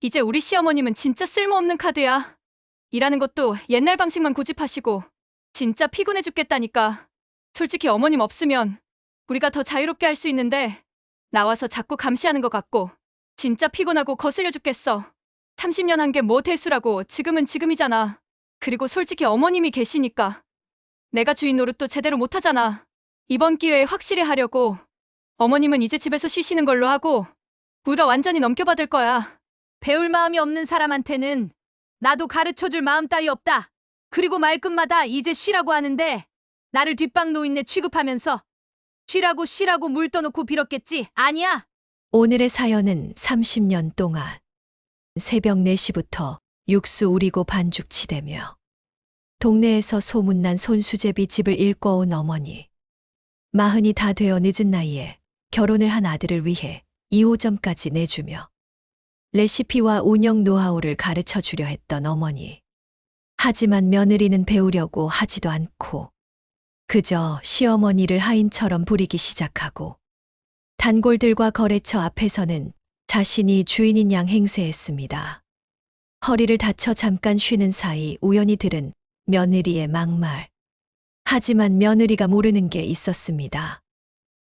이제 우리 시어머님은 진짜 쓸모없는 카드야. 일하는 것도 옛날 방식만 고집하시고 진짜 피곤해 죽겠다니까. 솔직히 어머님 없으면 우리가 더 자유롭게 할 수 있는데 나와서 자꾸 감시하는 것 같고 진짜 피곤하고 거슬려 죽겠어. 30년 한 게 뭐 대수라고. 지금은 지금이잖아. 그리고 솔직히 어머님이 계시니까 내가 주인 노릇도 제대로 못하잖아. 이번 기회에 확실히 하려고. 어머님은 이제 집에서 쉬시는 걸로 하고 우리가 완전히 넘겨받을 거야. 배울 마음이 없는 사람한테는 나도 가르쳐줄 마음 따위 없다. 그리고 말끝마다 이제 쉬라고 하는데 나를 뒷방 노인네 취급하면서 쉬라고 물 떠놓고 빌었겠지. 아니야. 오늘의 사연은 30년 동안 새벽 4시부터 육수 우리고 반죽 치대며 동네에서 소문난 손수제비 집을 일궈온 어머니. 40이 다 되어 늦은 나이에 결혼을 한 아들을 위해 2호점까지 내주며 레시피와 운영 노하우를 가르쳐 주려 했던 어머니. 하지만 며느리는 배우려고 하지도 않고 그저 시어머니를 하인처럼 부리기 시작하고 단골들과 거래처 앞에서는 자신이 주인인 양 행세했습니다. 허리를 다쳐 잠깐 쉬는 사이 우연히 들은 며느리의 막말. 하지만 며느리가 모르는 게 있었습니다.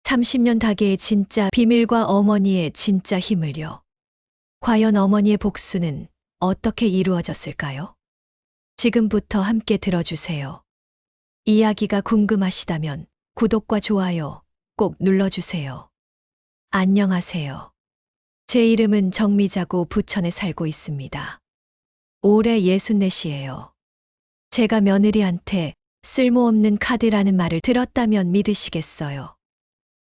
30년 가게의 진짜 비밀과 어머니의 진짜 힘을요. 과연 어머니의 복수는 어떻게 이루어졌을까요? 지금부터 함께 들어주세요. 이야기가 궁금하시다면 구독과 좋아요 꼭 눌러주세요. 안녕하세요. 제 이름은 정미자고 부천에 살고 있습니다. 올해 64이에요. 제가 며느리한테 쓸모없는 카드라는 말을 들었다면 믿으시겠어요?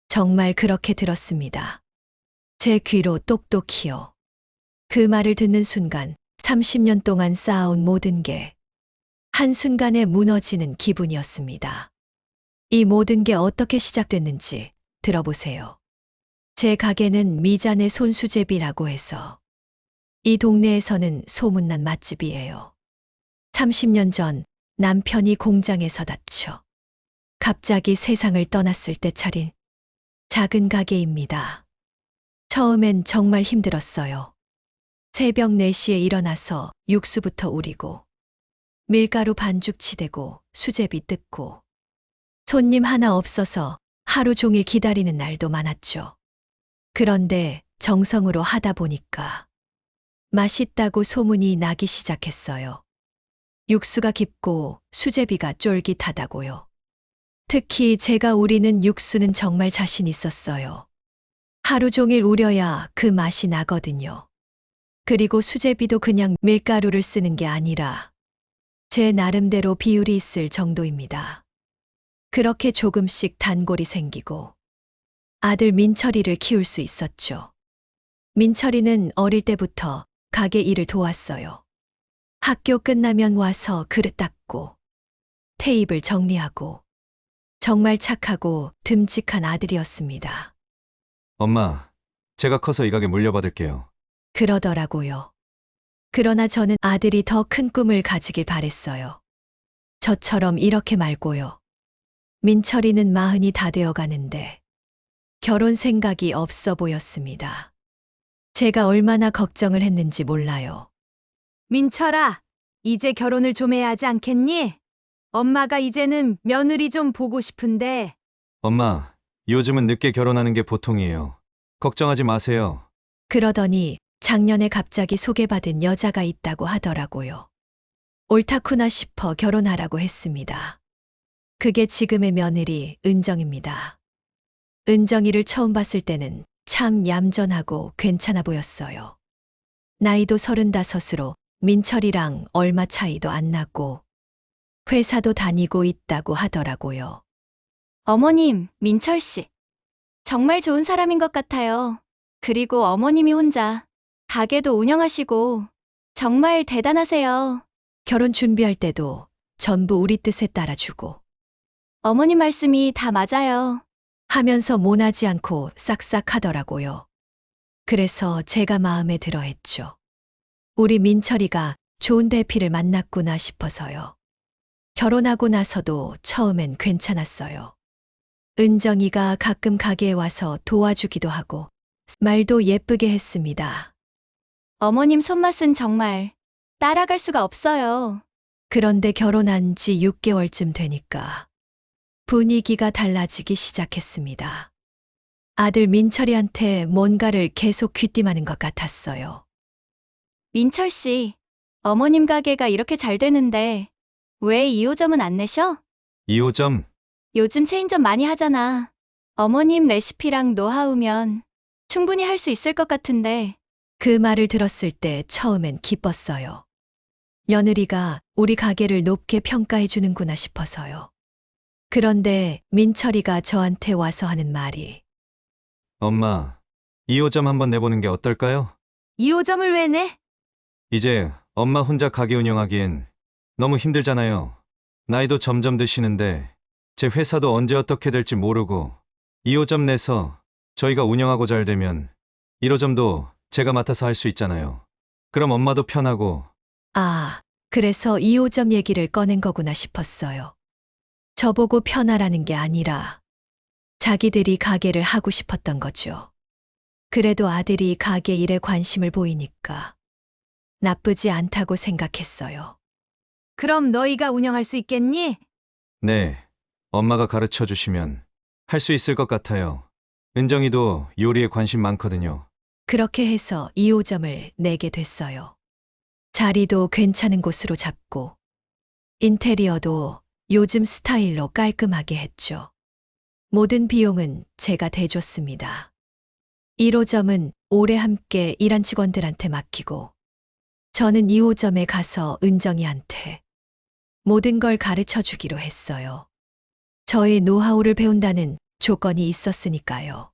정말 그렇게 들었습니다. 제 귀로 똑똑히요. 그 말을 듣는 순간 30년 동안 쌓아온 모든 게 한순간에 무너지는 기분이었습니다. 이 모든 게 어떻게 시작됐는지 들어보세요. 제 가게는 미자네 손수제비라고 해서 이 동네에서는 소문난 맛집이에요. 30년 전 남편이 공장에서 다쳐 갑자기 세상을 떠났을 때 차린 작은 가게입니다. 처음엔 정말 힘들었어요. 새벽 4시에 일어나서 육수부터 우리고 밀가루 반죽 치대고 수제비 뜯고 손님 하나 없어서 하루 종일 기다리는 날도 많았죠. 그런데 정성으로 하다 보니까 맛있다고 소문이 나기 시작했어요. 육수가 깊고 수제비가 쫄깃하다고요. 특히 제가 우리는 육수는 정말 자신 있었어요. 하루 종일 우려야 그 맛이 나거든요. 그리고 수제비도 그냥 밀가루를 쓰는 게 아니라 제 나름대로 비율이 있을 정도입니다. 그렇게 조금씩 단골이 생기고 아들 민철이를 키울 수 있었죠. 민철이는 어릴 때부터 가게 일을 도왔어요. 학교 끝나면 와서 그릇 닦고 테이블 정리하고 정말 착하고 듬직한 아들이었습니다. 엄마, 제가 커서 이 가게 물려받을게요. 그러더라고요. 그러나 저는 아들이 더 큰 꿈을 가지길 바랬어요. 저처럼 이렇게 말고요. 민철이는 40이 다 되어 가는데 결혼 생각이 없어 보였습니다. 제가 얼마나 걱정을 했는지 몰라요. 민철아, 이제 결혼을 좀 해야 하지 않겠니? 엄마가 이제는 며느리 좀 보고 싶은데. 엄마, 요즘은 늦게 결혼하는 게 보통이에요. 걱정하지 마세요. 그러더니 작년에 갑자기 소개받은 여자가 있다고 하더라고요. 옳다구나 싶어 결혼하라고 했습니다. 그게 지금의 며느리 은정입니다. 은정이를 처음 봤을 때는 참 얌전하고 괜찮아 보였어요. 나이도 35으로 민철이랑 얼마 차이도 안 나고 회사도 다니고 있다고 하더라고요. 어머님, 민철 씨. 정말 좋은 사람인 것 같아요. 그리고 어머님이 혼자 가게도 운영하시고 정말 대단하세요. 결혼 준비할 때도 전부 우리 뜻에 따라주고 어머님 말씀이 다 맞아요. 하면서 모나지 않고 싹싹 하더라고요. 그래서 제가 마음에 들어 했죠. 우리 민철이가 좋은 대피를 만났구나 싶어서요. 결혼하고 나서도 처음엔 괜찮았어요. 은정이가 가끔 가게에 와서 도와주기도 하고 말도 예쁘게 했습니다. 어머님 손맛은 정말 따라갈 수가 없어요. 그런데 결혼한 지 6개월쯤 되니까 분위기가 달라지기 시작했습니다. 아들 민철이한테 뭔가를 계속 귀띔하는 것 같았어요. 민철 씨, 어머님 가게가 이렇게 잘 되는데 왜 2호점은 안 내셔? 2호점, 요즘 체인점 많이 하잖아. 어머님 레시피랑 노하우면 충분히 할 수 있을 것 같은데. 그 말을 들었을 때 처음엔 기뻤어요. 며느리가 우리 가게를 높게 평가해 주는구나 싶어서요. 그런데 민철이가 저한테 와서 하는 말이 엄마, 2호점 한번 내보는 게 어떨까요? 2호점을 왜 내? 이제 엄마 혼자 가게 운영하기엔 너무 힘들잖아요. 나이도 점점 드시는데 제 회사도 언제 어떻게 될지 모르고 2호점 내서 저희가 운영하고 잘 되면 1호점도 제가 맡아서 할 수 있잖아요. 그럼 엄마도 편하고. 아, 그래서 2호점 얘기를 꺼낸 거구나 싶었어요. 저보고 편하라는 게 아니라 자기들이 가게를 하고 싶었던 거죠. 그래도 아들이 가게 일에 관심을 보이니까 나쁘지 않다고 생각했어요. 그럼 너희가 운영할 수 있겠니? 네, 엄마가 가르쳐 주시면 할 수 있을 것 같아요. 은정이도 요리에 관심 많거든요. 그렇게 해서 2호점을 내게 됐어요. 자리도 괜찮은 곳으로 잡고 인테리어도 요즘 스타일로 깔끔하게 했죠. 모든 비용은 제가 대줬습니다. 1호점은 오래 함께 일한 직원들한테 맡기고 저는 2호점에 가서 은정이한테 모든 걸 가르쳐 주기로 했어요. 저의 노하우를 배운다는 조건이 있었으니까요.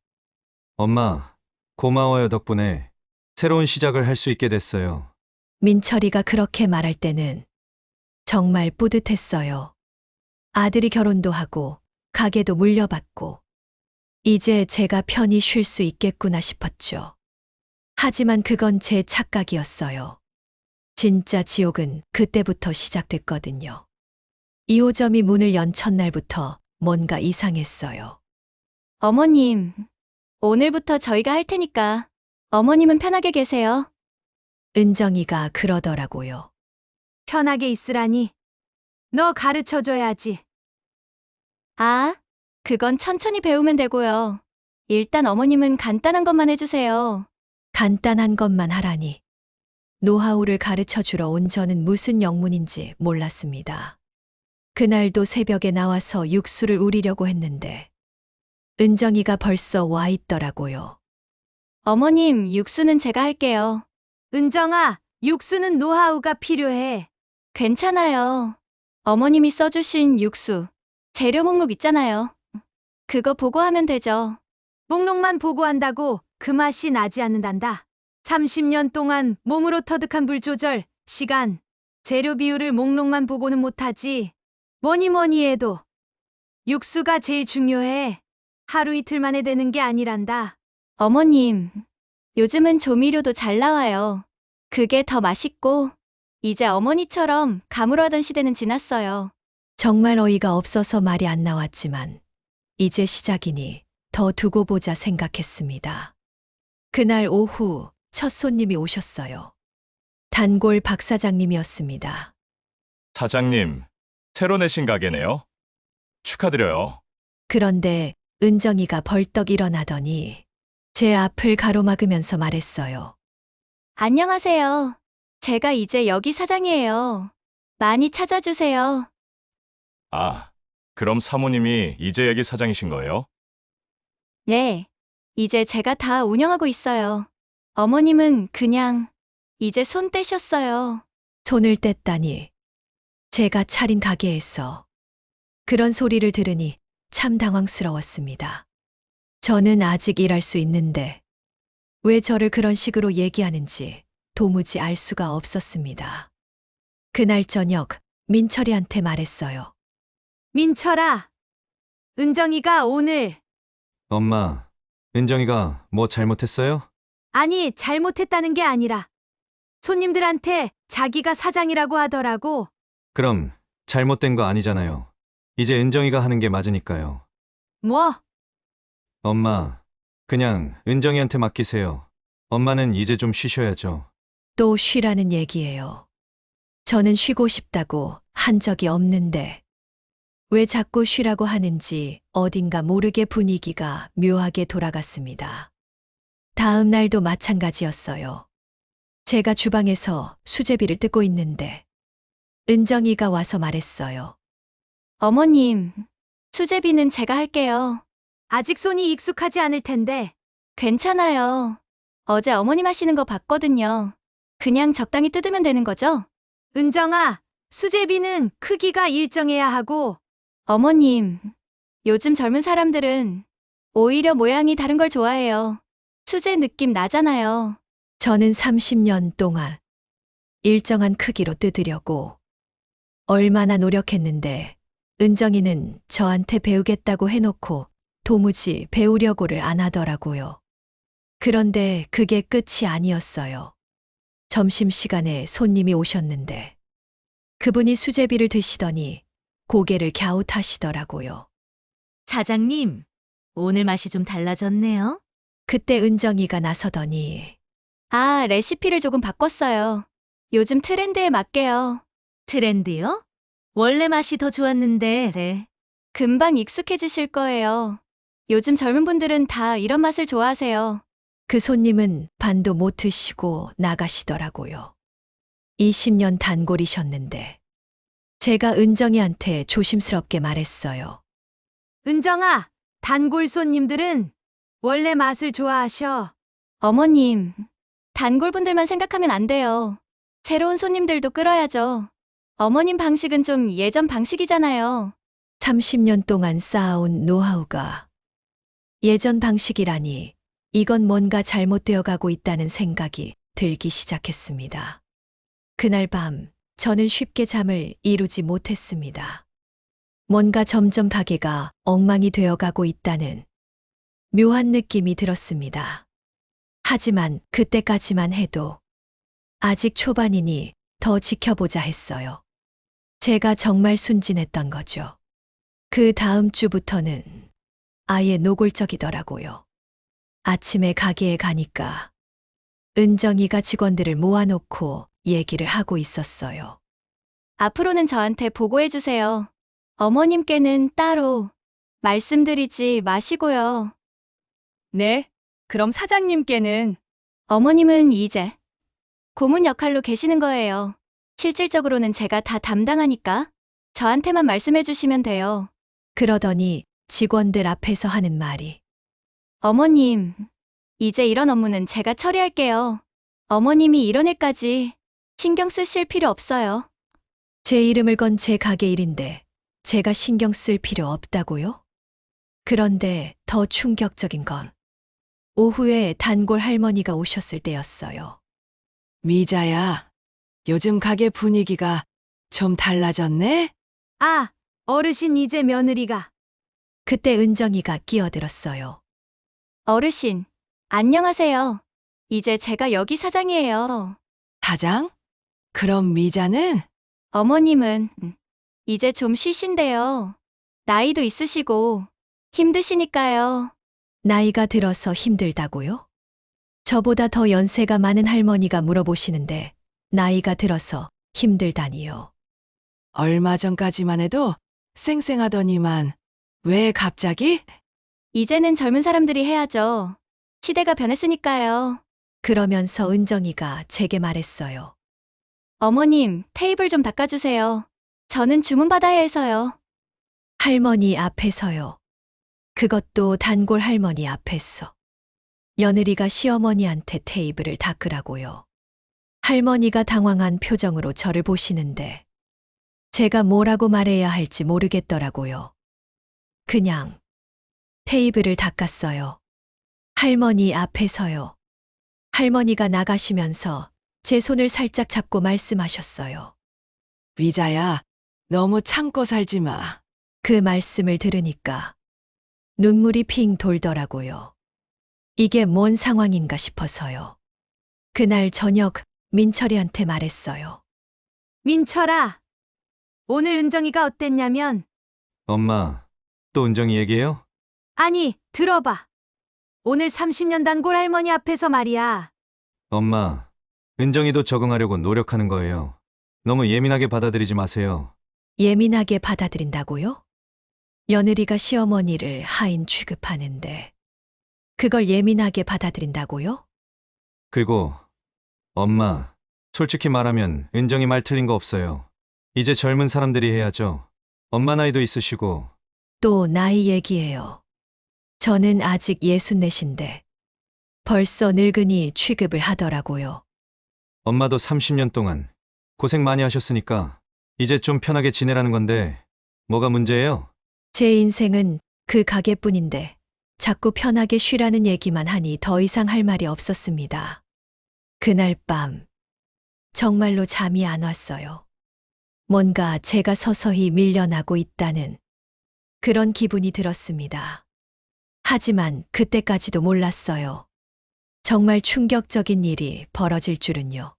엄마, 고마워요. 덕분에 새로운 시작을 할 수 있게 됐어요. 민철이가 그렇게 말할 때는 정말 뿌듯했어요. 아들이 결혼도 하고 가게도 물려받고 이제 제가 편히 쉴 수 있겠구나 싶었죠. 하지만 그건 제 착각이었어요. 진짜 지옥은 그때부터 시작됐거든요. 2호점이 문을 연 첫날부터 뭔가 이상했어요. 어머님, 오늘부터 저희가 할 테니까 어머님은 편하게 계세요. 은정이가 그러더라고요. 편하게 있으라니. 너 가르쳐줘야지. 아, 그건 천천히 배우면 되고요. 일단 어머님은 간단한 것만 해주세요. 간단한 것만 하라니. 노하우를 가르쳐 주러 온 저는 무슨 영문인지 몰랐습니다. 그날도 새벽에 나와서 육수를 우리려고 했는데 은정이가 벌써 와 있더라고요. 어머님, 육수는 제가 할게요. 은정아, 육수는 노하우가 필요해. 괜찮아요. 어머님이 써주신 육수, 재료 목록 있잖아요. 그거 보고하면 되죠. 목록만 보고 한다고 그 맛이 나지 않는단다. 30년 동안 몸으로 터득한 불 조절, 시간, 재료 비율을 목록만 보고는 못하지. 뭐니 해도 육수가 제일 중요해. 하루 이틀 만에 되는 게 아니란다. 어머님, 요즘은 조미료도 잘 나와요. 그게 더 맛있고, 이제 어머니처럼 감으로 하던 시대는 지났어요. 정말 어이가 없어서 말이 안 나왔지만 이제 시작이니 더 두고 보자 생각했습니다. 그날 오후 첫 손님이 오셨어요. 단골 박 사장님이었습니다. 사장님, 새로 내신 가게네요. 축하드려요. 그런데 은정이가 벌떡 일어나더니 제 앞을 가로막으면서 말했어요. 안녕하세요. 제가 이제 여기 사장이에요. 많이 찾아주세요. 아, 그럼 사모님이 이제 여기 사장이신 거예요? 네, 이제 제가 다 운영하고 있어요. 어머님은 그냥 이제 손 떼셨어요. 손을 뗐다니 제가 차린 가게에서 그런 소리를 들으니 참 당황스러웠습니다. 저는 아직 일할 수 있는데 왜 저를 그런 식으로 얘기하는지 도무지 알 수가 없었습니다. 그날 저녁 민철이한테 말했어요. 민철아, 은정이가 오늘, 엄마, 은정이가 뭐 잘못했어요? 아니, 잘못했다는 게 아니라 손님들한테 자기가 사장이라고 하더라고. 그럼 잘못된 거 아니잖아요. 이제 은정이가 하는 게 맞으니까요. 뭐? 엄마, 그냥 은정이한테 맡기세요. 엄마는 이제 좀 쉬셔야죠. 또 쉬라는 얘기예요. 저는 쉬고 싶다고 한 적이 없는데 왜 자꾸 쉬라고 하는지 어딘가 모르게 분위기가 묘하게 돌아갔습니다. 다음 날도 마찬가지였어요. 제가 주방에서 수제비를 뜯고 있는데 은정이가 와서 말했어요. 어머님, 수제비는 제가 할게요. 아직 손이 익숙하지 않을 텐데. 괜찮아요. 어제 어머님 하시는 거 봤거든요. 그냥 적당히 뜯으면 되는 거죠? 은정아, 수제비는 크기가 일정해야 하고. 어머님, 요즘 젊은 사람들은 오히려 모양이 다른 걸 좋아해요. 수제 느낌 나잖아요. 저는 30년 동안 일정한 크기로 뜯으려고 얼마나 노력했는데 은정이는 저한테 배우겠다고 해놓고 도무지 배우려고를 안 하더라고요. 그런데 그게 끝이 아니었어요. 점심시간에 손님이 오셨는데 그분이 수제비를 드시더니 고개를 갸웃하시더라고요. 사장님, 오늘 맛이 좀 달라졌네요. 그때 은정이가 나서더니 아, 레시피를 조금 바꿨어요. 요즘 트렌드에 맞게요. 트렌드요? 원래 맛이 더 좋았는데, 네. 금방 익숙해지실 거예요. 요즘 젊은 분들은 다 이런 맛을 좋아하세요. 그 손님은 반도 못 드시고 나가시더라고요. 20년 단골이셨는데 제가 은정이한테 조심스럽게 말했어요. 은정아, 단골 손님들은 원래 맛을 좋아하셔. 어머님, 단골분들만 생각하면 안 돼요. 새로운 손님들도 끌어야죠. 어머님 방식은 좀 예전 방식이잖아요. 30년 동안 쌓아온 노하우가 예전 방식이라니 이건 뭔가 잘못되어 가고 있다는 생각이 들기 시작했습니다. 그날 밤 저는 쉽게 잠을 이루지 못했습니다. 뭔가 점점 가게가 엉망이 되어 가고 있다는 묘한 느낌이 들었습니다. 하지만 그때까지만 해도 아직 초반이니 더 지켜보자 했어요. 제가 정말 순진했던 거죠. 그 다음 주부터는 아예 노골적이더라고요. 아침에 가게에 가니까 은정이가 직원들을 모아놓고 얘기를 하고 있었어요. 앞으로는 저한테 보고해주세요. 어머님께는 따로 말씀드리지 마시고요. 네, 그럼 사장님께는? 어머님은 이제 고문 역할로 계시는 거예요. 실질적으로는 제가 다 담당하니까 저한테만 말씀해주시면 돼요. 그러더니 직원들 앞에서 하는 말이 어머님, 이제 이런 업무는 제가 처리할게요. 어머님이 이런 일까지 신경 쓰실 필요 없어요. 제 이름을 건 제 가게 일인데 제가 신경 쓸 필요 없다고요? 그런데 더 충격적인 건 오후에 단골 할머니가 오셨을 때였어요. 미자야, 요즘 가게 분위기가 좀 달라졌네? 아, 어르신 이제 며느리가. 그때 은정이가 끼어들었어요. 어르신, 안녕하세요. 이제 제가 여기 사장이에요. 사장? 그럼 미자는? 어머님은 이제 좀 쉬신대요. 나이도 있으시고 힘드시니까요. 나이가 들어서 힘들다고요? 저보다 더 연세가 많은 할머니가 물어보시는데 나이가 들어서 힘들다니요. 얼마 전까지만 해도 쌩쌩하더니만 왜 갑자기? 이제는 젊은 사람들이 해야죠. 시대가 변했으니까요. 그러면서 은정이가 제게 말했어요. 어머님, 테이블 좀 닦아주세요. 저는 주문받아야 해서요. 할머니 앞에서요. 그것도 단골 할머니 앞에서. 며느리가 시어머니한테 테이블을 닦으라고요. 할머니가 당황한 표정으로 저를 보시는데 제가 뭐라고 말해야 할지 모르겠더라고요. 그냥 테이블을 닦았어요. 할머니 앞에서요. 할머니가 나가시면서 제 손을 살짝 잡고 말씀하셨어요. 미자야, 너무 참고 살지 마. 그 말씀을 들으니까 눈물이 핑 돌더라고요. 이게 뭔 상황인가 싶어서요. 그날 저녁 민철이한테 말했어요. 민철아, 오늘 은정이가 어땠냐면, 엄마, 또 은정이 얘기해요? 아니, 들어봐. 오늘 30년 단골 할머니 앞에서 말이야. 엄마, 은정이도 적응하려고 노력하는 거예요. 너무 예민하게 받아들이지 마세요. 예민하게 받아들인다고요? 며느리가 시어머니를 하인 취급하는데 그걸 예민하게 받아들인다고요? 그리고 엄마, 솔직히 말하면 은정이 말 틀린 거 없어요. 이제 젊은 사람들이 해야죠. 엄마 나이도 있으시고. 또 나이 얘기예요. 저는 아직 64인데 벌써 늙은이 취급을 하더라고요. 엄마도 30년 동안 고생 많이 하셨으니까 이제 좀 편하게 지내라는 건데 뭐가 문제예요? 제 인생은 그 가게뿐인데 자꾸 편하게 쉬라는 얘기만 하니 더 이상 할 말이 없었습니다. 그날 밤 정말로 잠이 안 왔어요. 뭔가 제가 서서히 밀려나고 있다는 그런 기분이 들었습니다. 하지만 그때까지도 몰랐어요. 정말 충격적인 일이 벌어질 줄은요.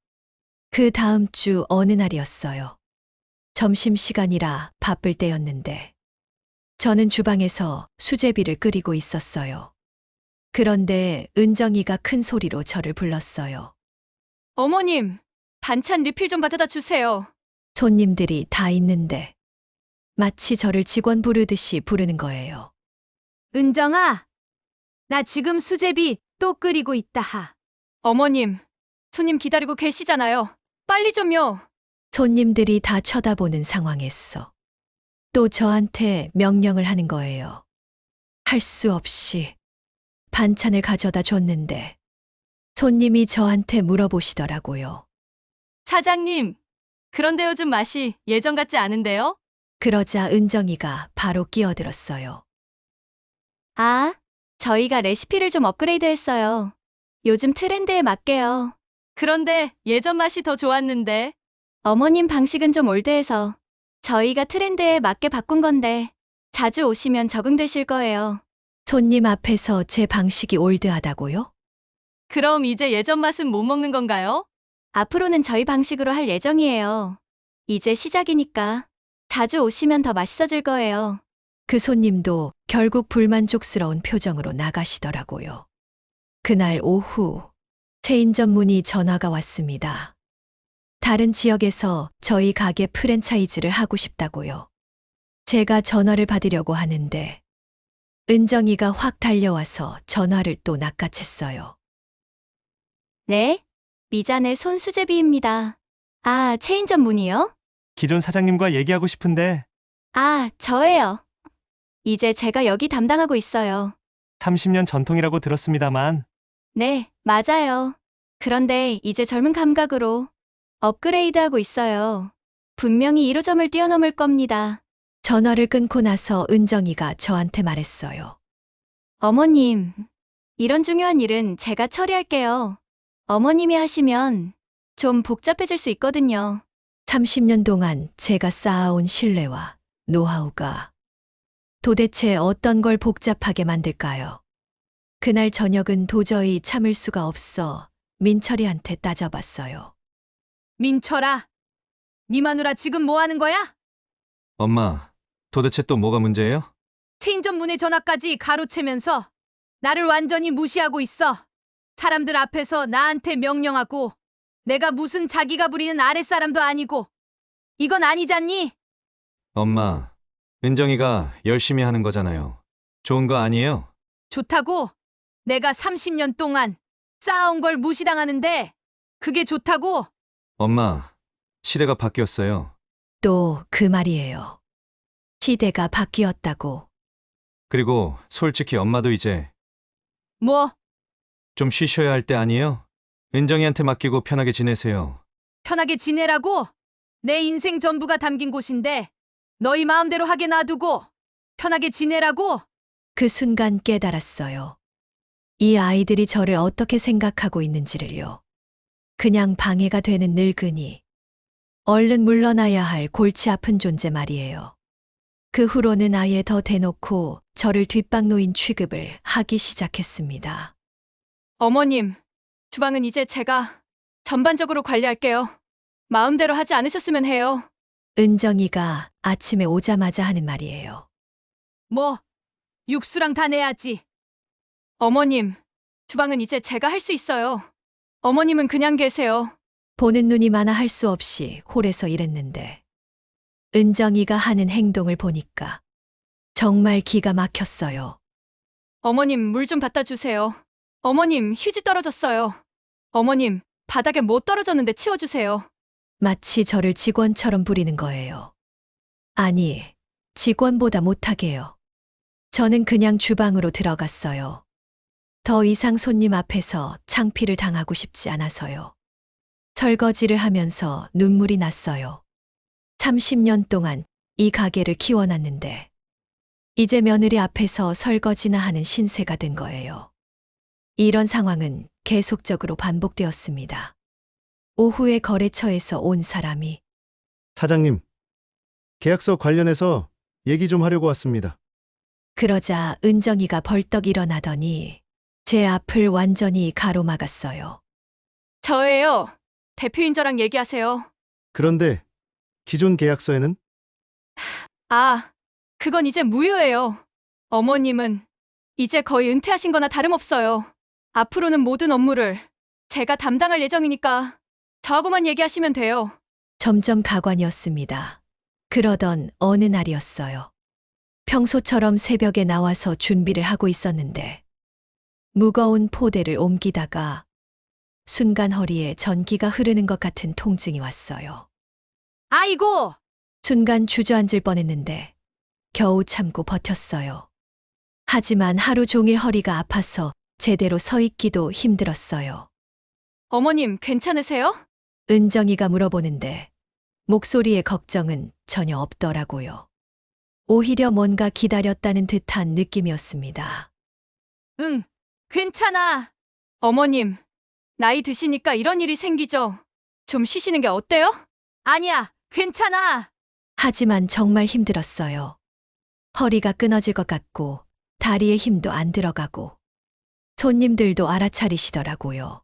그 다음 주 어느 날이었어요. 점심시간이라 바쁠 때였는데 저는 주방에서 수제비를 끓이고 있었어요. 그런데 은정이가 큰 소리로 저를 불렀어요. 어머님, 반찬 리필 좀 받아다 주세요. 손님들이 다 있는데 마치 저를 직원 부르듯이 부르는 거예요. 은정아, 나 지금 수제비 또 끓이고 있다 하. 어머님, 손님 기다리고 계시잖아요. 빨리 좀요. 손님들이 다 쳐다보는 상황에서 또 저한테 명령을 하는 거예요. 할 수 없이 반찬을 가져다 줬는데 손님이 저한테 물어보시더라고요. 사장님, 그런데 요즘 맛이 예전 같지 않은데요? 그러자 은정이가 바로 끼어들었어요. 아, 저희가 레시피를 좀 업그레이드 했어요. 요즘 트렌드에 맞게요. 그런데 예전 맛이 더 좋았는데. 어머님 방식은 좀 올드해서 저희가 트렌드에 맞게 바꾼 건데 자주 오시면 적응되실 거예요. 손님 앞에서 제 방식이 올드하다고요? 그럼 이제 예전 맛은 못 먹는 건가요? 앞으로는 저희 방식으로 할 예정이에요. 이제 시작이니까 자주 오시면 더 맛있어질 거예요. 그 손님도 결국 불만족스러운 표정으로 나가시더라고요. 그날 오후 체인점 문의 전화가 왔습니다. 다른 지역에서 저희 가게 프랜차이즈를 하고 싶다고요. 제가 전화를 받으려고 하는데 은정이가 확 달려와서 전화를 또 낚아챘어요. 네, 미잔의 손수제비입니다. 아, 체인점 문의요? 기존 사장님과 얘기하고 싶은데 아, 저예요. 이제 제가 여기 담당하고 있어요. 30년 전통이라고 들었습니다만 네, 맞아요. 그런데 이제 젊은 감각으로 업그레이드하고 있어요. 분명히 1호점을 뛰어넘을 겁니다. 전화를 끊고 나서 은정이가 저한테 말했어요. 어머님, 이런 중요한 일은 제가 처리할게요. 어머님이 하시면 좀 복잡해질 수 있거든요. 30년 동안 제가 쌓아온 신뢰와 노하우가 도대체 어떤 걸 복잡하게 만들까요? 그날 저녁은 도저히 참을 수가 없어 민철이한테 따져봤어요. 민철아, 네 마누라 지금 뭐 하는 거야? 엄마, 도대체 또 뭐가 문제예요? 체인점 문의 전화까지 가로채면서 나를 완전히 무시하고 있어. 사람들 앞에서 나한테 명령하고 내가 무슨 자기가 부리는 아랫사람도 아니고 이건 아니잖니? 엄마, 은정이가 열심히 하는 거잖아요. 좋은 거 아니에요? 좋다고? 내가 30년 동안 쌓아온 걸 무시당하는데 그게 좋다고? 엄마, 시대가 바뀌었어요. 또 그 말이에요. 시대가 바뀌었다고. 그리고 솔직히 엄마도 이제 뭐 좀 쉬셔야 할 때 아니에요? 은정이한테 맡기고 편하게 지내세요. 편하게 지내라고? 내 인생 전부가 담긴 곳인데 너희 마음대로 하게 놔두고 편하게 지내라고? 그 순간 깨달았어요. 이 아이들이 저를 어떻게 생각하고 있는지를요. 그냥 방해가 되는 늙은이. 얼른 물러나야 할 골치 아픈 존재 말이에요. 그 후로는 아예 더 대놓고 저를 뒷방노인 취급을 하기 시작했습니다. 어머님, 주방은 이제 제가 전반적으로 관리할게요. 마음대로 하지 않으셨으면 해요. 은정이가 아침에 오자마자 하는 말이에요. 뭐 육수랑 다 내야지. 어머님, 주방은 이제 제가 할 수 있어요. 어머님은 그냥 계세요. 보는 눈이 많아 할 수 없이 홀에서 일했는데 은정이가 하는 행동을 보니까 정말 기가 막혔어요. 어머님, 물 좀 갖다 주세요. 어머님, 휴지 떨어졌어요. 어머님, 바닥에 뭐 떨어졌는데 치워주세요. 마치 저를 직원처럼 부리는 거예요. 아니, 직원보다 못하게요. 저는 그냥 주방으로 들어갔어요. 더 이상 손님 앞에서 창피를 당하고 싶지 않아서요. 설거지를 하면서 눈물이 났어요. 30년 동안 이 가게를 키워놨는데 이제 며느리 앞에서 설거지나 하는 신세가 된 거예요. 이런 상황은 계속적으로 반복되었습니다. 오후에 거래처에서 온 사람이 사장님, 계약서 관련해서 얘기 좀 하려고 왔습니다. 그러자 은정이가 벌떡 일어나더니 제 앞을 완전히 가로막았어요. 저예요. 대표인 저랑 얘기하세요. 그런데 기존 계약서에는 아, 그건 이제 무효예요. 어머님은 이제 거의 은퇴하신 거나 다름없어요. 앞으로는 모든 업무를 제가 담당할 예정이니까 저하고만 얘기하시면 돼요. 점점 가관이었습니다. 그러던 어느 날이었어요. 평소처럼 새벽에 나와서 준비를 하고 있었는데 무거운 포대를 옮기다가 순간 허리에 전기가 흐르는 것 같은 통증이 왔어요. 아이고! 순간 주저앉을 뻔했는데 겨우 참고 버텼어요. 하지만 하루 종일 허리가 아파서 제대로 서 있기도 힘들었어요. 어머님, 괜찮으세요? 은정이가 물어보는데 목소리에 걱정은 전혀 없더라고요. 오히려 뭔가 기다렸다는 듯한 느낌이었습니다. 응, 괜찮아. 어머님, 나이 드시니까 이런 일이 생기죠. 좀 쉬시는 게 어때요? 아니야, 괜찮아. 하지만 정말 힘들었어요. 허리가 끊어질 것 같고 다리에 힘도 안 들어가고 손님들도 알아차리시더라고요.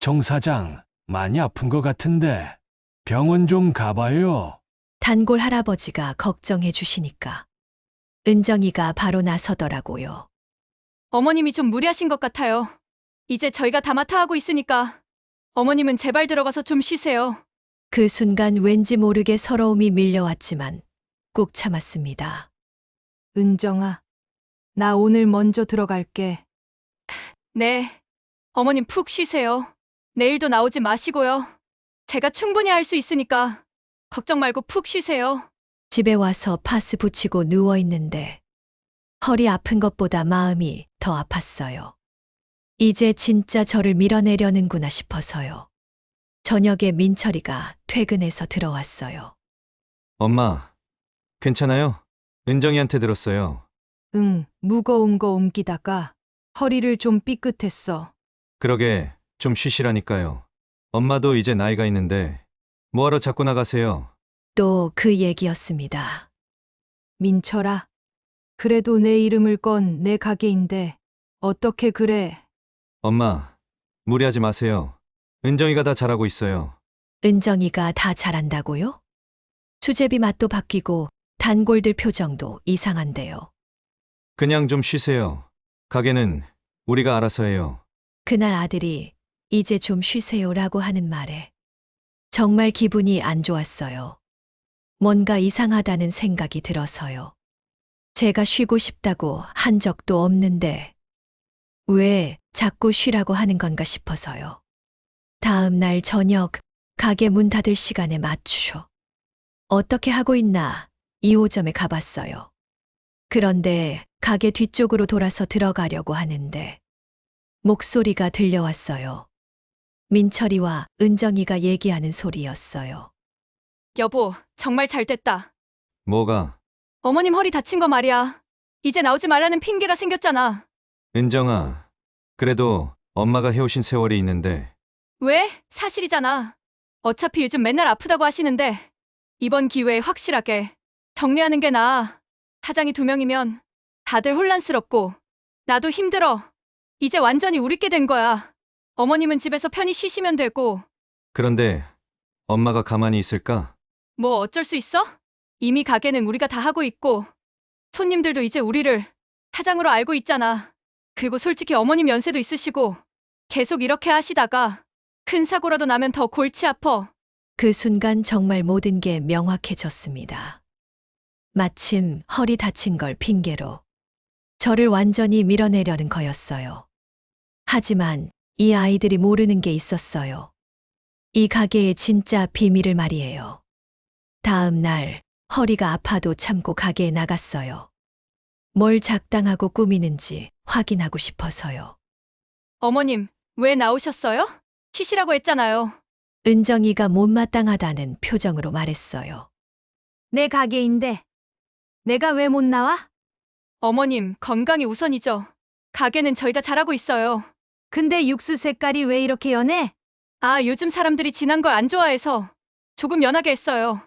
정 사장, 많이 아픈 것 같은데 병원 좀 가봐요. 단골 할아버지가 걱정해 주시니까 은정이가 바로 나서더라고요. 어머님이 좀 무리하신 것 같아요. 이제 저희가 다 맡아 하고 있으니까 어머님은 제발 들어가서 좀 쉬세요. 그 순간 왠지 모르게 서러움이 밀려왔지만 꾹 참았습니다. 은정아, 나 오늘 먼저 들어갈게. 네. 어머님 푹 쉬세요. 내일도 나오지 마시고요. 제가 충분히 할 수 있으니까 걱정 말고 푹 쉬세요. 집에 와서 파스 붙이고 누워 있는데 허리 아픈 것보다 마음이 더 아팠어요. 이제 진짜 저를 밀어내려는구나 싶어서요. 저녁에 민철이가 퇴근해서 들어왔어요. 엄마, 괜찮아요? 은정이한테 들었어요. 응, 무거운 거 옮기다가 허리를 좀 삐끗했어. 그러게 좀 쉬시라니까요. 엄마도 이제 나이가 있는데 뭐하러 자꾸 나가세요? 또 그 얘기였습니다. 민철아, 그래도 내 이름을 건 내 가게인데 어떻게 그래? 엄마, 무리하지 마세요. 은정이가 다 잘하고 있어요. 은정이가 다 잘한다고요? 수제비 맛도 바뀌고 단골들 표정도 이상한데요. 그냥 좀 쉬세요. 가게는 우리가 알아서 해요. 그날 아들이 이제 좀 쉬세요라고 하는 말에 정말 기분이 안 좋았어요. 뭔가 이상하다는 생각이 들어서요. 제가 쉬고 싶다고 한 적도 없는데 왜 자꾸 쉬라고 하는 건가 싶어서요. 다음 날 저녁 가게 문 닫을 시간에 맞추셔. 어떻게 하고 있나 2호점에 가봤어요. 그런데 가게 뒤쪽으로 돌아서 들어가려고 하는데 목소리가 들려왔어요. 민철이와 은정이가 얘기하는 소리였어요. 여보, 정말 잘 됐다. 뭐가? 어머님 허리 다친 거 말이야. 이제 나오지 말라는 핑계가 생겼잖아. 은정아, 그래도 엄마가 해오신 세월이 있는데 왜? 사실이잖아. 어차피 요즘 맨날 아프다고 하시는데 이번 기회에 확실하게 정리하는 게 나아. 사장이 2명이면 다들 혼란스럽고 나도 힘들어. 이제 완전히 우리께 된 거야. 어머님은 집에서 편히 쉬시면 되고. 그런데 엄마가 가만히 있을까? 뭐 어쩔 수 있어? 이미 가게는 우리가 다 하고 있고 손님들도 이제 우리를 사장으로 알고 있잖아. 그리고 솔직히 어머님 연세도 있으시고 계속 이렇게 하시다가 큰 사고라도 나면 더 골치 아파. 그 순간 정말 모든 게 명확해졌습니다. 마침 허리 다친 걸 핑계로 저를 완전히 밀어내려는 거였어요. 하지만 이 아이들이 모르는 게 있었어요. 이 가게의 진짜 비밀을 말이에요. 다음 날 허리가 아파도 참고 가게에 나갔어요. 뭘 작당하고 꾸미는지 확인하고 싶어서요. 어머님, 왜 나오셨어요? 쉬시라고 했잖아요. 은정이가 못마땅하다는 표정으로 말했어요. 내 가게인데 내가 왜 못 나와? 어머님, 건강이 우선이죠. 가게는 저희가 잘하고 있어요. 근데 육수 색깔이 왜 이렇게 연해? 아, 요즘 사람들이 진한 걸 안 좋아해서 조금 연하게 했어요.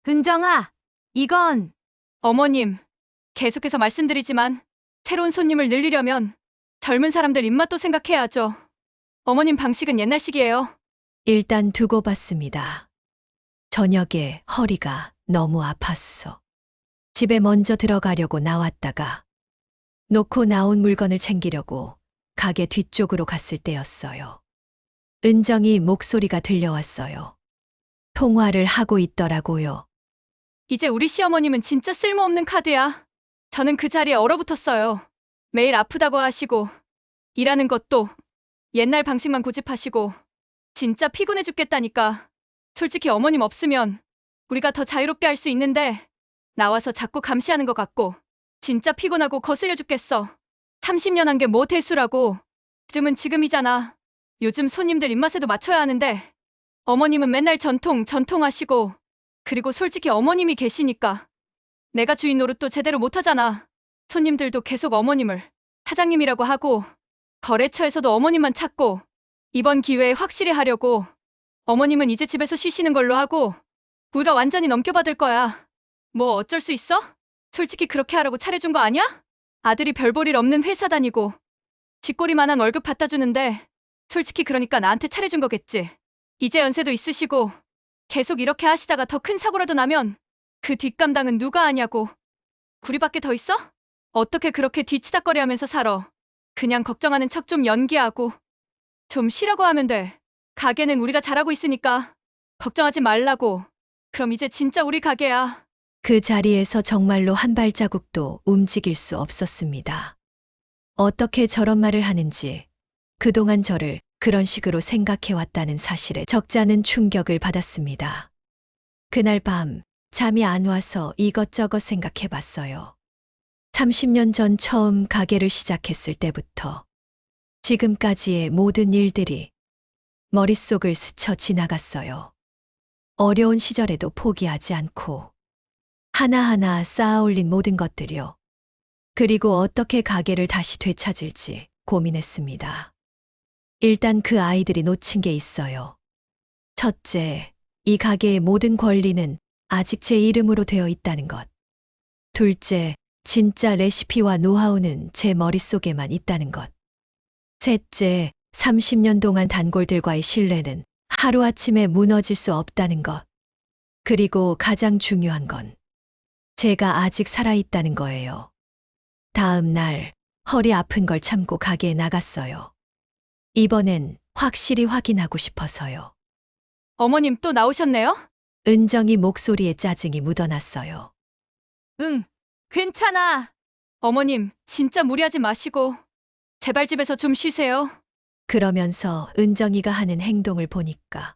은정아, 이건 어머님, 계속해서 말씀드리지만 새로운 손님을 늘리려면 젊은 사람들 입맛도 생각해야죠. 어머님 방식은 옛날식이에요. 일단 두고 봤습니다. 저녁에 허리가 너무 아팠어. 집에 먼저 들어가려고 나왔다가 놓고 나온 물건을 챙기려고 가게 뒤쪽으로 갔을 때였어요. 은정이 목소리가 들려왔어요. 통화를 하고 있더라고요. 이제 우리 시어머님은 진짜 쓸모없는 카드야. 저는 그 자리에 얼어붙었어요. 매일 아프다고 하시고 일하는 것도 옛날 방식만 고집하시고 진짜 피곤해 죽겠다니까. 솔직히 어머님 없으면 우리가 더 자유롭게 할 수 있는데 나와서 자꾸 감시하는 것 같고 진짜 피곤하고 거슬려 죽겠어. 30년 한 게 뭐 대수라고. 지금은 지금이잖아. 요즘 손님들 입맛에도 맞춰야 하는데 어머님은 맨날 전통 하시고 그리고 솔직히 어머님이 계시니까 내가 주인 노릇도 제대로 못하잖아. 손님들도 계속 어머님을 사장님이라고 하고 거래처에서도 어머님만 찾고 이번 기회에 확실히 하려고 어머님은 이제 집에서 쉬시는 걸로 하고 우리가 완전히 넘겨받을 거야. 뭐 어쩔 수 있어? 솔직히 그렇게 하라고 차려준 거 아니야? 아들이 별 볼 일 없는 회사 다니고 쥐꼬리만한 월급 갖다 주는데 솔직히 그러니까 나한테 차려준 거겠지. 이제 연세도 있으시고 계속 이렇게 하시다가 더 큰 사고라도 나면 그 뒷감당은 누가 하냐고. 우리밖에 더 있어? 어떻게 그렇게 뒤치다꺼리 하면서 살아. 그냥 걱정하는 척 좀 연기하고 좀 쉬라고 하면 돼. 가게는 우리가 잘하고 있으니까 걱정하지 말라고. 그럼 이제 진짜 우리 가게야. 그 자리에서 정말로 한 발자국도 움직일 수 없었습니다. 어떻게 저런 말을 하는지 그동안 저를 그런 식으로 생각해왔다는 사실에 적잖은 충격을 받았습니다. 그날 밤 잠이 안 와서 이것저것 생각해봤어요. 30년 전 처음 가게를 시작했을 때부터 지금까지의 모든 일들이 머릿속을 스쳐 지나갔어요. 어려운 시절에도 포기하지 않고 하나하나 쌓아올린 모든 것들이요. 그리고 어떻게 가게를 다시 되찾을지 고민했습니다. 일단 그 아이들이 놓친 게 있어요. 첫째, 이 가게의 모든 권리는 아직 제 이름으로 되어 있다는 것. 둘째, 진짜 레시피와 노하우는 제 머릿속에만 있다는 것. 셋째, 30년 동안 단골들과의 신뢰는 하루아침에 무너질 수 없다는 것. 그리고 가장 중요한 건 제가 아직 살아있다는 거예요. 다음 날 허리 아픈 걸 참고 가게에 나갔어요. 이번엔 확실히 확인하고 싶어서요. 어머님 또 나오셨네요? 은정이 목소리에 짜증이 묻어났어요. 응, 괜찮아. 어머님, 진짜 무리하지 마시고 제발 집에서 좀 쉬세요. 그러면서 은정이가 하는 행동을 보니까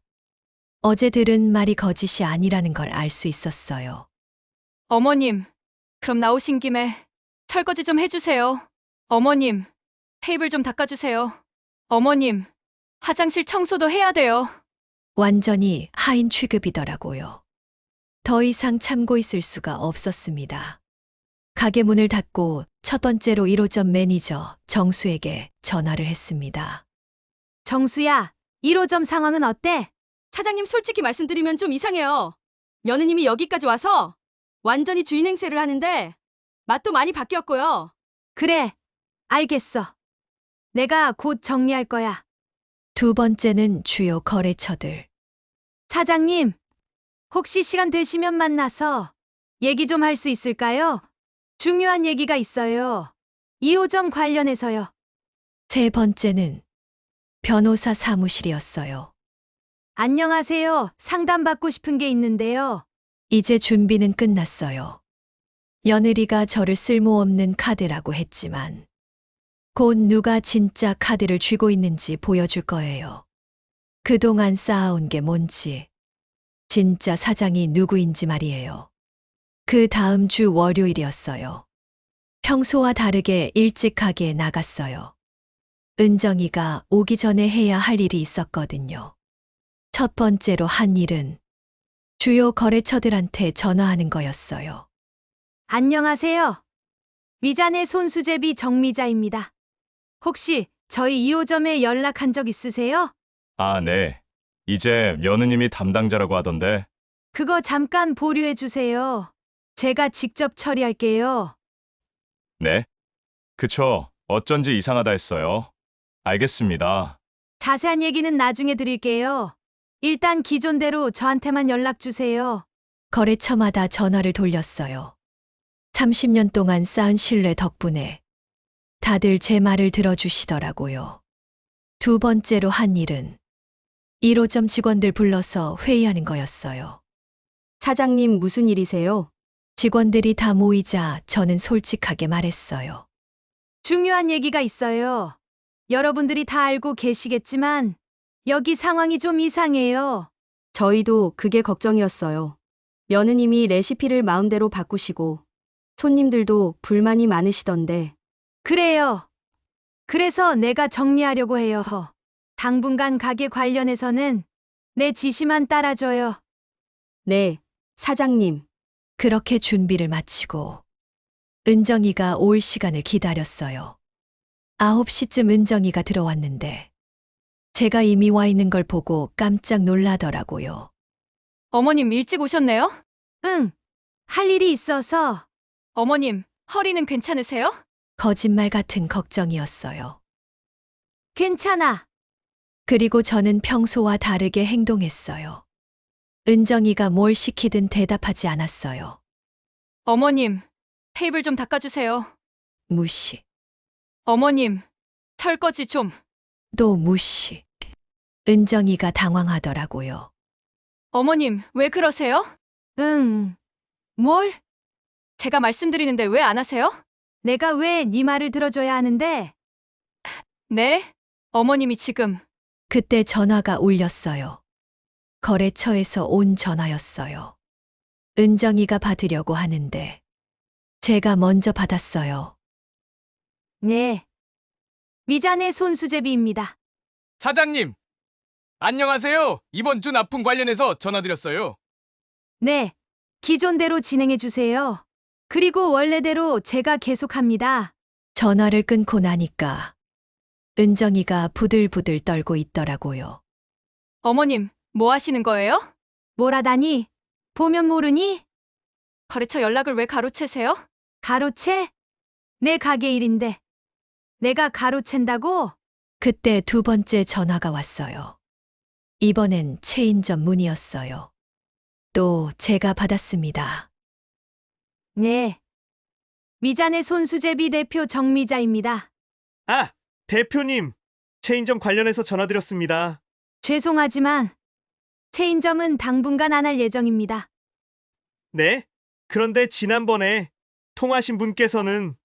어제 들은 말이 거짓이 아니라는 걸 알 수 있었어요. 어머님, 그럼 나오신 김에 설거지 좀 해주세요. 어머님, 테이블 좀 닦아주세요. 어머님, 화장실 청소도 해야 돼요. 완전히 하인 취급이더라고요. 더 이상 참고 있을 수가 없었습니다. 가게 문을 닫고 첫 번째로 1호점 매니저 정수에게 전화를 했습니다. 정수야, 1호점 상황은 어때? 사장님 솔직히 말씀드리면 좀 이상해요. 며느님이 여기까지 와서 완전히 주인 행세를 하는데 맛도 많이 바뀌었고요. 그래, 알겠어. 내가 곧 정리할 거야. 두 번째는 주요 거래처들. 사장님, 혹시 시간 되시면 만나서 얘기 좀 할 수 있을까요? 중요한 얘기가 있어요. 2호점 관련해서요. 세 번째는 변호사 사무실이었어요. 안녕하세요. 상담받고 싶은 게 있는데요. 이제 준비는 끝났어요. 며느리가 저를 쓸모없는 카드라고 했지만 곧 누가 진짜 카드를 쥐고 있는지 보여줄 거예요. 그동안 쌓아온 게 뭔지, 진짜 사장이 누구인지 말이에요. 그 다음 주 월요일이었어요. 평소와 다르게 일찍 가게에 나갔어요. 은정이가 오기 전에 해야 할 일이 있었거든요. 첫 번째로 한 일은 주요 거래처들한테 전화하는 거였어요. 안녕하세요. 미자네 손수제비 정미자입니다. 혹시 저희 2호점에 연락한 적 있으세요? 아, 네. 이제 며느님이 담당자라고 하던데. 그거 잠깐 보류해 주세요. 제가 직접 처리할게요. 네. 그쵸. 어쩐지 이상하다 했어요. 알겠습니다. 자세한 얘기는 나중에 드릴게요. 일단 기존대로 저한테만 연락 주세요. 거래처마다 전화를 돌렸어요. 30년 동안 쌓은 신뢰 덕분에 다들 제 말을 들어주시더라고요. 두 번째로 한 일은 1호점 직원들 불러서 회의하는 거였어요. 사장님 무슨 일이세요? 직원들이 다 모이자 저는 솔직하게 말했어요. 중요한 얘기가 있어요. 여러분들이 다 알고 계시겠지만 여기 상황이 좀 이상해요. 저희도 그게 걱정이었어요. 며느님이 레시피를 마음대로 바꾸시고 손님들도 불만이 많으시던데. 그래요. 그래서 내가 정리하려고 해요. 당분간 가게 관련해서는 내 지시만 따라줘요. 네, 사장님. 그렇게 준비를 마치고 은정이가 올 시간을 기다렸어요. 9시쯤 은정이가 들어왔는데 제가 이미 와 있는 걸 보고 깜짝 놀라더라고요. 어머님 일찍 오셨네요? 응. 할 일이 있어서. 어머님, 허리는 괜찮으세요? 거짓말 같은 걱정이었어요. 괜찮아. 그리고 저는 평소와 다르게 행동했어요. 은정이가 뭘 시키든 대답하지 않았어요. 어머님, 테이블 좀 닦아주세요. 무시. 어머님, 설거지 좀. 또 무시. 은정이가 당황하더라고요. 어머님, 왜 그러세요? 응. 뭘? 제가 말씀드리는데 왜 안 하세요? 내가 왜 네 말을 들어줘야 하는데? 네? 어머님이 지금. 그때 전화가 울렸어요. 거래처에서 온 전화였어요. 은정이가 받으려고 하는데 제가 먼저 받았어요. 네. 미자네 손수제비입니다. 사장님, 안녕하세요. 이번 주 납품 관련해서 전화드렸어요. 네. 기존대로 진행해 주세요. 그리고 원래대로 제가 계속합니다. 전화를 끊고 나니까 은정이가 부들부들 떨고 있더라고요. 어머님, 뭐 하시는 거예요? 뭐라다니? 보면 모르니? 거래처 연락을 왜 가로채세요? 가로채? 내 가게 일인데. 내가 가로챈다고? 그때 두 번째 전화가 왔어요. 이번엔 체인점 문이었어요. 또 제가 받았습니다. 네. 미자네 손수제비 대표 정미자입니다. 아, 대표님. 체인점 관련해서 전화드렸습니다. 죄송하지만 체인점은 당분간 안 할 예정입니다. 네? 그런데 지난번에 통화하신 분께서는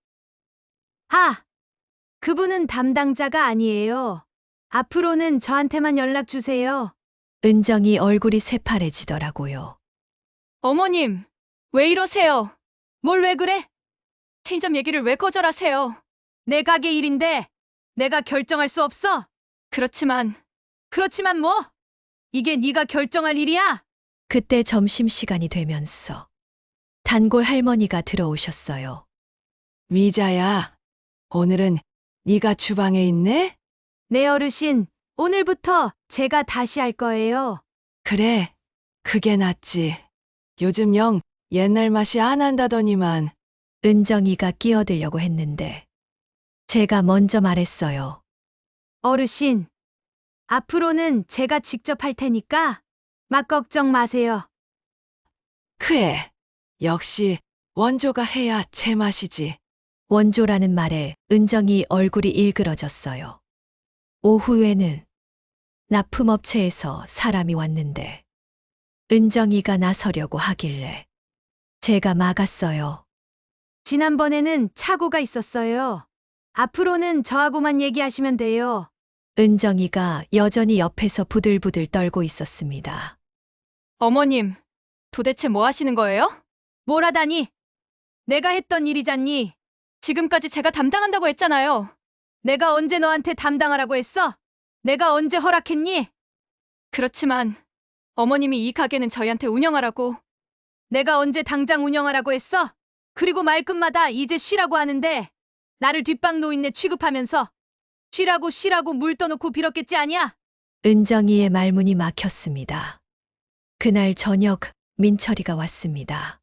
그분은 담당자가 아니에요. 앞으로는 저한테만 연락 주세요. 은정이 얼굴이 새파래지더라고요. 어머님, 왜 이러세요? 뭘 왜 그래? 체인점 얘기를 왜 거절하세요? 내 가게 일인데 내가 결정할 수 없어? 그렇지만 뭐? 이게 네가 결정할 일이야? 그때 점심시간이 되면서 단골 할머니가 들어오셨어요. 미자야, 오늘은 네가 주방에 있네? 네 어르신, 오늘부터 제가 다시 할 거예요. 그래, 그게 낫지. 요즘 영 옛날 맛이 안 난다더니만. 은정이가 끼어들려고 했는데 제가 먼저 말했어요. 어르신, 앞으로는 제가 직접 할 테니까 막 걱정 마세요. 그래, 역시 원조가 해야 제맛이지. 원조라는 말에 은정이 얼굴이 일그러졌어요. 오후에는 납품업체에서 사람이 왔는데 은정이가 나서려고 하길래 제가 막았어요. 지난번에는 착오가 있었어요. 앞으로는 저하고만 얘기하시면 돼요. 은정이가 여전히 옆에서 부들부들 떨고 있었습니다. 어머님, 도대체 뭐 하시는 거예요? 뭘 하다니? 내가 했던 일이잖니. 지금까지 제가 담당한다고 했잖아요. 내가 언제 너한테 담당하라고 했어? 내가 언제 허락했니? 그렇지만 어머님이 이 가게는 저희한테 운영하라고. 내가 언제 당장 운영하라고 했어? 그리고 말끝마다 이제 쉬라고 하는데 나를 뒷방 노인네 취급하면서 쉬라고 물 떠놓고 빌었겠지 아니야? 은정이의 말문이 막혔습니다. 그날 저녁 민철이가 왔습니다.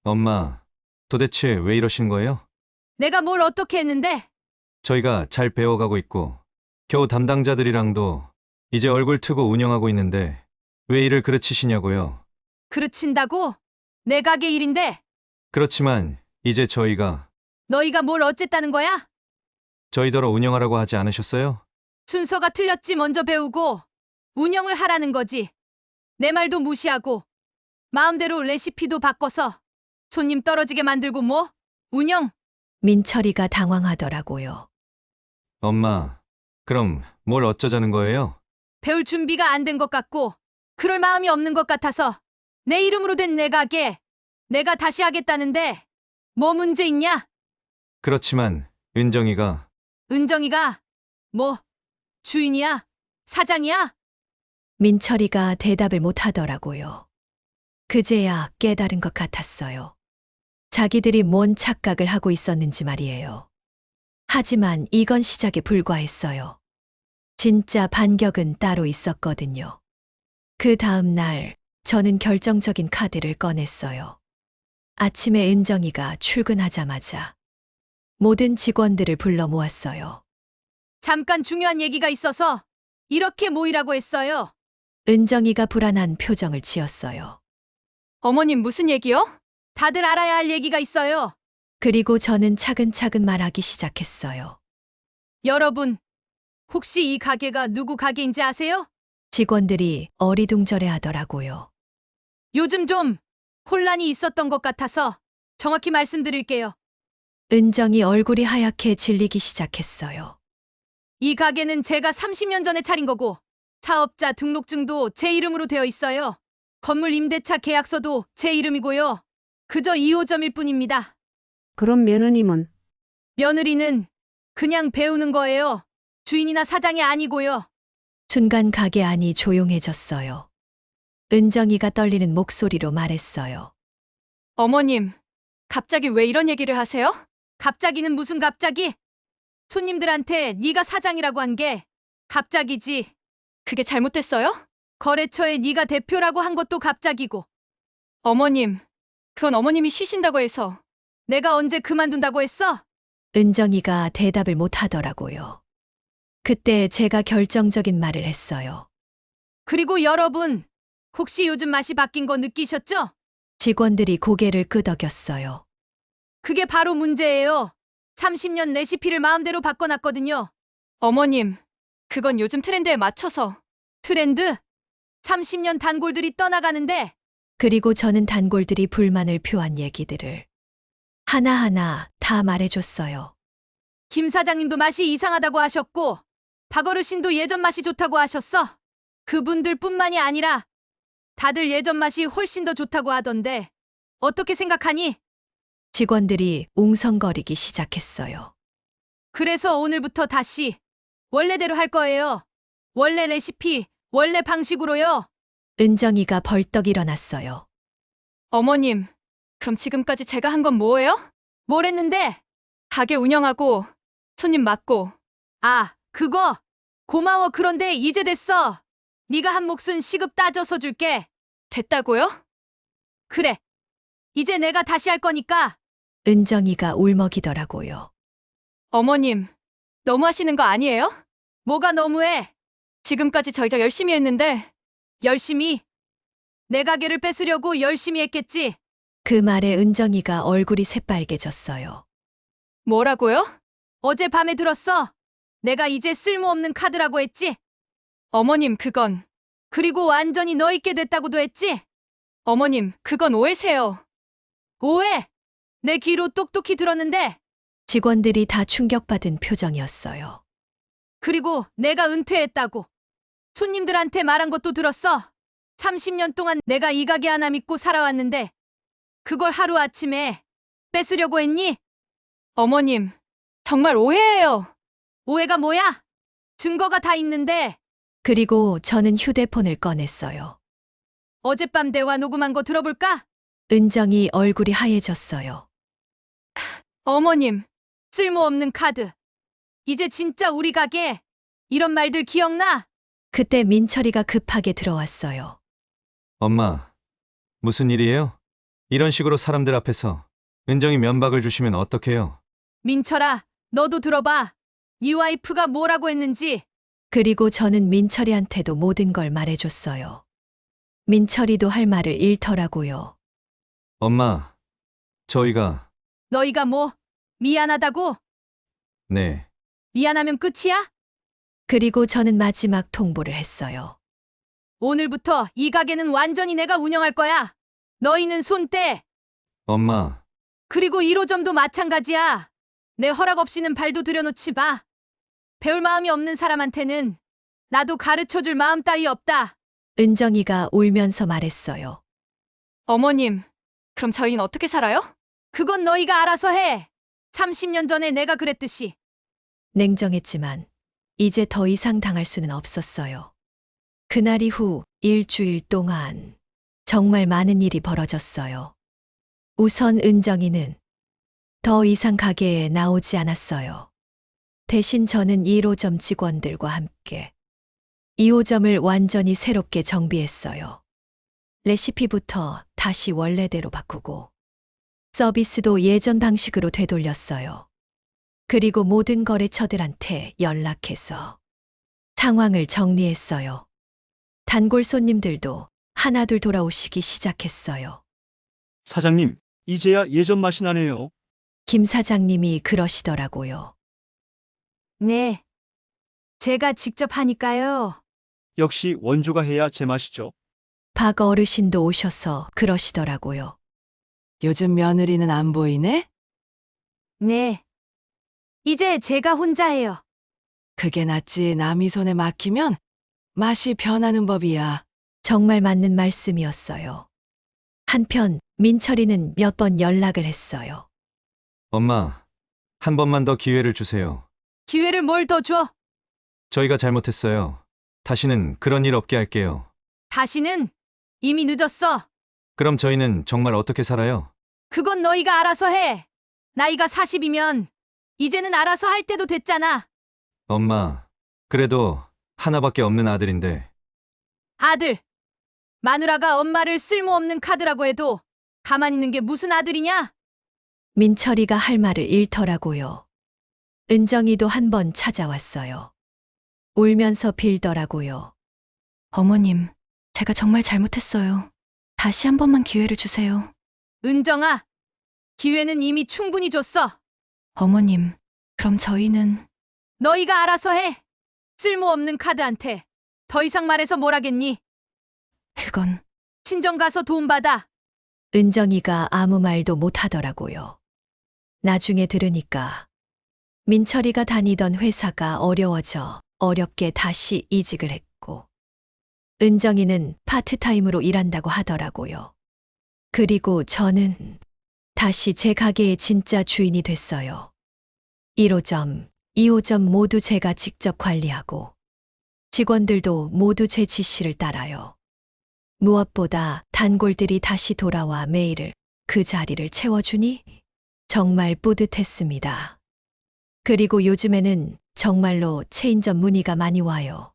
엄마, 도대체 왜 이러신 거예요? 내가 뭘 어떻게 했는데? 저희가 잘 배워가고 있고 겨우 담당자들이랑도 이제 얼굴 트고 운영하고 있는데 왜 일을 그르치시냐고요. 그르친다고? 내 가게 일인데 그렇지만 이제 저희가 너희가 뭘 어쨌다는 거야? 저희더러 운영하라고 하지 않으셨어요? 순서가 틀렸지 먼저 배우고 운영을 하라는 거지. 내 말도 무시하고 마음대로 레시피도 바꿔서 손님 떨어지게 만들고 뭐? 운영? 민철이가 당황하더라고요. 엄마, 그럼 뭘 어쩌자는 거예요? 배울 준비가 안 된 것 같고 그럴 마음이 없는 것 같아서 내 이름으로 된 내 가게 내가 다시 하겠다는데 뭐 문제 있냐? 그렇지만 은정이가 은정이가 뭐 주인이야? 사장이야? 민철이가 대답을 못 하더라고요. 그제야 깨달은 것 같았어요. 자기들이 뭔 착각을 하고 있었는지 말이에요. 하지만 이건 시작에 불과했어요. 진짜 반격은 따로 있었거든요. 그 다음 날 저는 결정적인 카드를 꺼냈어요. 아침에 은정이가 출근하자마자 모든 직원들을 불러 모았어요. 잠깐 중요한 얘기가 있어서 이렇게 모이라고 했어요. 은정이가 불안한 표정을 지었어요. 어머님 무슨 얘기요? 다들 알아야 할 얘기가 있어요. 그리고 저는 차근차근 말하기 시작했어요. 여러분, 혹시 이 가게가 누구 가게인지 아세요? 직원들이 어리둥절해 하더라고요. 요즘 좀 혼란이 있었던 것 같아서 정확히 말씀드릴게요. 은정이 얼굴이 하얗게 질리기 시작했어요. 이 가게는 제가 30년 전에 차린 거고 사업자 등록증도 제 이름으로 되어 있어요. 건물 임대차 계약서도 제 이름이고요. 그저 2호점일 뿐입니다. 그럼 며느님은? 며느리는 그냥 배우는 거예요. 주인이나 사장이 아니고요. 순간 가게 안이 조용해졌어요. 은정이가 떨리는 목소리로 말했어요. 어머님, 갑자기 왜 이런 얘기를 하세요? 갑자기는 무슨 갑자기? 손님들한테 네가 사장이라고 한 게 갑자기지. 그게 잘못됐어요? 거래처에 네가 대표라고 한 것도 갑자기고. 어머님, 그건 어머님이 쉬신다고 해서. 내가 언제 그만둔다고 했어? 은정이가 대답을 못 하더라고요. 그때 제가 결정적인 말을 했어요. 그리고 여러분, 혹시 요즘 맛이 바뀐 거 느끼셨죠? 직원들이 고개를 끄덕였어요. 그게 바로 문제예요. 30년 레시피를 마음대로 바꿔놨거든요. 어머님, 그건 요즘 트렌드에 맞춰서. 트렌드? 30년 단골들이 떠나가는데 그리고 저는 단골들이 불만을 표한 얘기들을 하나하나 다 말해줬어요. 김 사장님도 맛이 이상하다고 하셨고 박 어르신도 예전 맛이 좋다고 하셨어. 그분들뿐만이 아니라 다들 예전 맛이 훨씬 더 좋다고 하던데 어떻게 생각하니? 직원들이 웅성거리기 시작했어요. 그래서 오늘부터 다시 원래대로 할 거예요. 원래 레시피, 원래 방식으로요. 은정이가 벌떡 일어났어요. 어머님, 그럼 지금까지 제가 한 건 뭐예요? 뭘 했는데? 가게 운영하고, 손님 맡고. 아, 그거? 고마워. 그런데 이제 됐어. 네가 한 몫은 시급 따져서 줄게. 됐다고요? 그래. 이제 내가 다시 할 거니까. 은정이가 울먹이더라고요. 어머님, 너무하시는 거 아니에요? 뭐가 너무해? 지금까지 저희가 열심히 했는데. 열심히? 내 가게를 뺏으려고 열심히 했겠지. 그 말에 은정이가 얼굴이 새빨개졌어요. 뭐라고요? 어젯밤에 들었어. 내가 이제 쓸모없는 카드라고 했지. 어머님, 그건. 그리고 완전히 너 있게 됐다고도 했지? 어머님, 그건 오해세요. 오해! 내 귀로 똑똑히 들었는데. 직원들이 다 충격받은 표정이었어요. 그리고 내가 은퇴했다고. 손님들한테 말한 것도 들었어. 30년 동안 내가 이 가게 하나 믿고 살아왔는데 그걸 하루아침에 뺏으려고 했니? 어머님, 정말 오해예요. 오해가 뭐야? 증거가 다 있는데. 그리고 저는 휴대폰을 꺼냈어요. 어젯밤 대화 녹음한 거 들어볼까? 은정이 얼굴이 하얘졌어요. 어머님, 쓸모없는 카드. 이제 진짜 우리 가게 이런 말들 기억나? 그때 민철이가 급하게 들어왔어요. 엄마, 무슨 일이에요? 이런 식으로 사람들 앞에서 은정이 면박을 주시면 어떡해요? 민철아, 너도 들어봐. 이 와이프가 뭐라고 했는지. 그리고 저는 민철이한테도 모든 걸 말해줬어요. 민철이도 할 말을 잃더라고요. 엄마, 저희가, 너희가 뭐 미안하다고? 네, 미안하면 끝이야? 그리고 저는 마지막 통보를 했어요. 오늘부터 이 가게는 완전히 내가 운영할 거야. 너희는 손 떼. 엄마, 그리고 1호점도 마찬가지야. 내 허락 없이는 발도 들여놓지 마. 배울 마음이 없는 사람한테는 나도 가르쳐줄 마음 따위 없다. 은정이가 울면서 말했어요. 어머님, 그럼 저희는 어떻게 살아요? 그건 너희가 알아서 해. 30년 전에 내가 그랬듯이. 냉정했지만 이제 더 이상 당할 수는 없었어요. 그날 이후 일주일 동안 정말 많은 일이 벌어졌어요. 우선 은정이는 더 이상 가게에 나오지 않았어요. 대신 저는 1호점 직원들과 함께 2호점을 완전히 새롭게 정비했어요. 레시피부터 다시 원래대로 바꾸고 서비스도 예전 방식으로 되돌렸어요. 그리고 모든 거래처들한테 연락해서 상황을 정리했어요. 단골 손님들도 하나둘 돌아오시기 시작했어요. 사장님, 이제야 예전 맛이 나네요. 김 사장님이 그러시더라고요. 네. 제가 직접 하니까요. 역시 원조가 해야 제맛이죠. 박 어르신도 오셔서 그러시더라고요. 요즘 며느리는 안 보이네? 네. 이제 제가 혼자 해요. 그게 낫지. 남이 손에 맡기면 맛이 변하는 법이야. 정말 맞는 말씀이었어요. 한편 민철이는 몇 번 연락을 했어요. 엄마, 한 번만 더 기회를 주세요. 기회를 뭘 더 줘? 저희가 잘못했어요. 다시는 그런 일 없게 할게요. 다시는 이미 늦었어. 그럼 저희는 정말 어떻게 살아요? 그건 너희가 알아서 해. 나이가 40이면 이제는 알아서 할 때도 됐잖아. 엄마, 그래도 하나밖에 없는 아들인데. 아들. 마누라가 엄마를 쓸모없는 카드라고 해도 가만히 있는 게 무슨 아들이냐? 민철이가 할 말을 잃더라고요. 은정이도 한 번 찾아왔어요. 울면서 빌더라고요. 어머님, 제가 정말 잘못했어요. 다시 한 번만 기회를 주세요. 은정아, 기회는 이미 충분히 줬어. 어머님, 그럼 저희는. 너희가 알아서 해. 쓸모없는 카드한테 더 이상 말해서 뭐라겠니? 그건. 친정 가서 돈 받아. 은정이가 아무 말도 못 하더라고요. 나중에 들으니까 민철이가 다니던 회사가 어려워져 어렵게 다시 이직을 했고 은정이는 파트타임으로 일한다고 하더라고요. 그리고 저는 다시 제 가게의 진짜 주인이 됐어요. 1호점, 2호점 모두 제가 직접 관리하고 직원들도 모두 제 지시를 따라요. 무엇보다 단골들이 다시 돌아와 매일을 그 자리를 채워주니 정말 뿌듯했습니다. 그리고 요즘에는 정말로 체인점 문의가 많이 와요.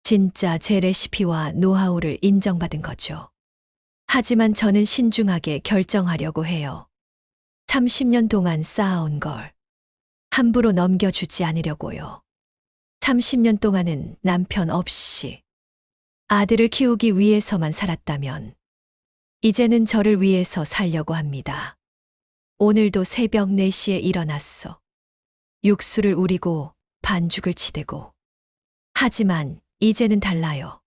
진짜 제 레시피와 노하우를 인정받은 거죠. 하지만 저는 신중하게 결정하려고 해요. 30년 동안 쌓아온 걸 함부로 넘겨주지 않으려고요. 30년 동안은 남편 없이 아들을 키우기 위해서만 살았다면 이제는 저를 위해서 살려고 합니다. 오늘도 새벽 4시에 일어났어. 육수를 우리고 반죽을 치대고 하지만 이제는 달라요.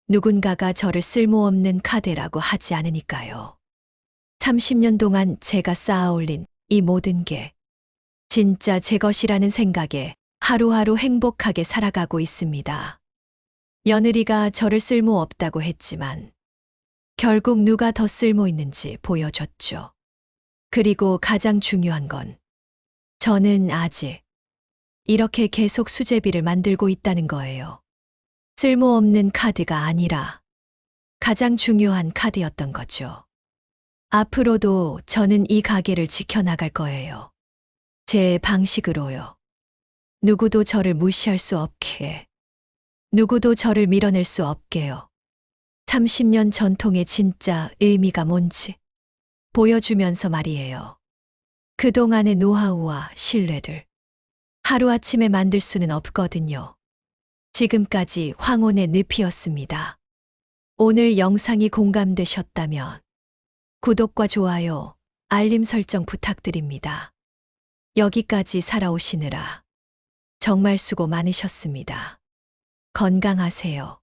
누군가가 저를 쓸모없는 카드라고 하지 않으니까요. 30년 동안 제가 쌓아올린 이 모든 게 진짜 제 것이라는 생각에 하루하루 행복하게 살아가고 있습니다. 며느리가 저를 쓸모없다고 했지만 결국 누가 더 쓸모 있는지 보여줬죠. 그리고 가장 중요한 건 저는 아직 이렇게 계속 수제비를 만들고 있다는 거예요. 쓸모없는 카드가 아니라 가장 중요한 카드였던 거죠. 앞으로도 저는 이 가게를 지켜나갈 거예요. 제 방식으로요. 누구도 저를 무시할 수 없게, 누구도 저를 밀어낼 수 없게요. 30년 전통의 진짜 의미가 뭔지 보여주면서 말이에요. 그동안의 노하우와 신뢰를 하루아침에 만들 수는 없거든요. 지금까지 황혼의 늪이었습니다. 오늘 영상이 공감되셨다면 구독과 좋아요, 알림 설정 부탁드립니다. 여기까지 살아오시느라 정말 수고 많으셨습니다. 건강하세요.